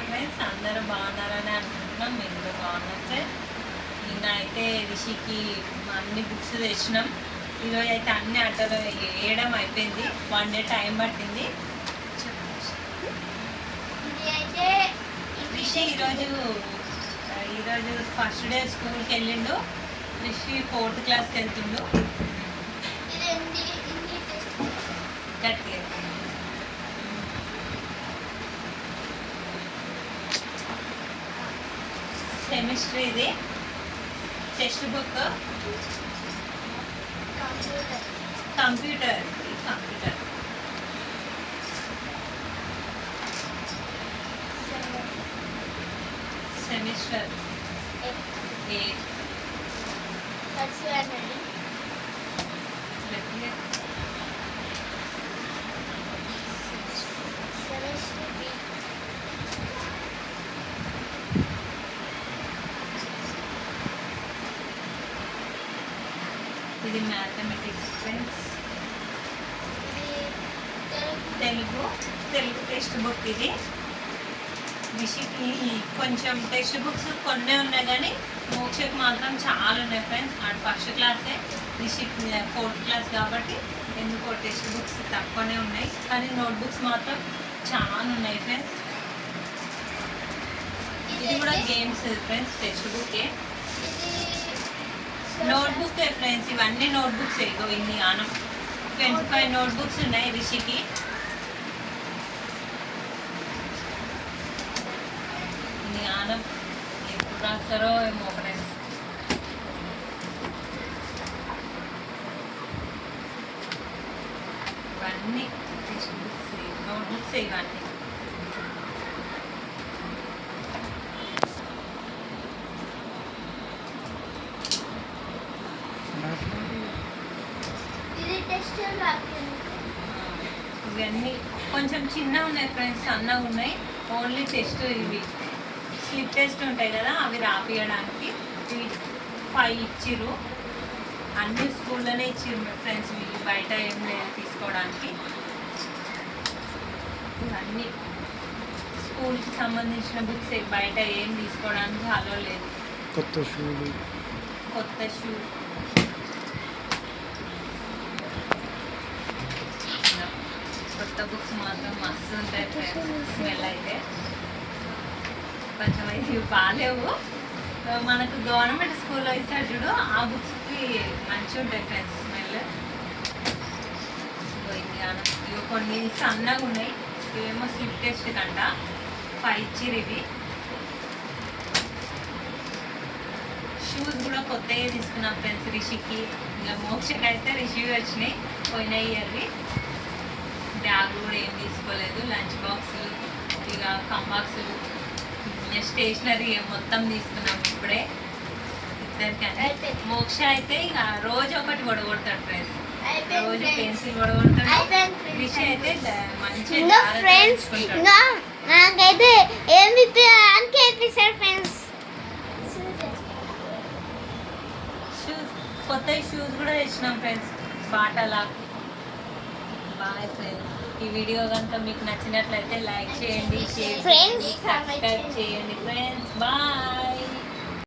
Friends, అందరూ బాగున్నారని అనుకుంటున్నాం. మేము కూడా బాగున్నాం ఫ్రెండ్స్. నిన్న అయితే రిషికి అన్ని బుక్స్ తెచ్చినాం. ఈరోజు అయితే అన్ని అట్టలు వేయడం అయిపోయింది. 1 డే టైం పట్టింది. రిషి ఈరోజు ఫస్ట్ డే స్కూల్కి వెళ్ళిండు. రిషి 4th క్లాస్కి వెళ్తుండు. గట్టిగా కెమిస్ట్రీ ఇది టెక్స్ట్ బుక్. Computer semester 8. ఇది mathematics friends. Telugu text book. ఇది రిషికి కొంచెం టెక్స్ట్ బుక్స్ కొన్ని ఉన్నాయి కానీ మోక్షకి మాత్రం చాలా ఉన్నాయి ఫ్రెండ్స్. ఆడు ఫస్ట్ క్లాసే, రిషికి 4th క్లాస్ కాబట్టి ఎందుకో టెక్స్ట్ బుక్స్ తక్కువనే ఉన్నాయి కానీ నోట్బుక్స్ మాత్రం చాలా ఉన్నాయి ఫ్రెండ్స్. ఇది కూడా గేమ్స్ ఫ్రెండ్స్. టెక్స్ట్ బుక్కే, నోట్బుక్ ఫ్రెండ్స్. ఇవన్నీ నోట్బుక్స్. ఇగో ఇన్ని ఆనం 25 నోట్బుక్స్ ఉన్నాయి రిషికి. ఇన్ని ఆనం ఎప్పుడు రాస్తారో ఏమో ఫ్రెండ్స్. ఇవన్నీ టెక్స్ట్ బుక్స్, నోట్బుక్స్ ఇవన్నీ. ఇవన్నీ కొంచెం చిన్నగా ఉన్నాయి ఫ్రెండ్స్, సన్నగా ఉన్నాయి. ఓన్లీ టెస్ట్ ఇవి స్లిప్ టెస్ట్ ఉంటాయి కదా, అవి రాపియడానికి. ఇవి 5 ఇచ్చిర్రు. అన్ని స్కూల్లోనే ఇచ్చిర్రు ఫ్రెండ్స్. ఇవి బయట ఏం లేదు తీసుకోవడానికి. ఇవన్నీ స్కూల్కి సంబంధించిన బుక్స్. బయట ఏం తీసుకోవడానికి అలో లేదు. కొత్త షూ కొత్త బుక్స్ మాత్రం మస్తు ఉంటాయి ఫ్రెండ్స్. స్మెల్ అయితే కొంచెం ఇవి బాగాలేవు. మనకు గవర్నమెంట్ స్కూల్లో ఇస్తాడు చూడు, ఆ బుక్స్కి మంచిగా ఉంటాయి ఫ్రెండ్స్ స్మెల్. ఇవి కొన్ని సన్నగా ఉన్నాయి. ఇవేమో స్లిప్ టెస్ట్ కంట 5 ఇచ్చిర్రు ఇవి. షూస్ కూడా కొత్తగా తీసుకున్నాం ఫ్రెండ్స్ రిషికి. ఇంకా మోక్షకి అయితే రిషివి వచ్చినాయి పోయిన ఇయర్వి. బ్యాగ్ కూడా ఏం తీసుకోలేదు. లంచ్ బాక్సులు, ఇక కంబాక్సులు, స్టేషనరీ మొత్తం తీసుకున్నాం ఇప్పుడే ఇద్దరికని. మోక్ష అయితే ఇక రోజు ఒకటి వడగొడతాడు ఫ్రెండ్స్. రోజు పెన్సిల్ వడగొడతాడు. రిషి అయితే మంచిగా కొత్త షూస్ కూడా తెచ్చినాం ఫ్రెండ్స్. బాటాలా. Bye friends. ఈ వీడియో కనుక మీకు నచ్చినట్లయితే లైక్ చేయండి, షేర్ చేయండి, సబ్స్క్రైబ్ చేయండి ఫ్రెండ్స్. బాయ్.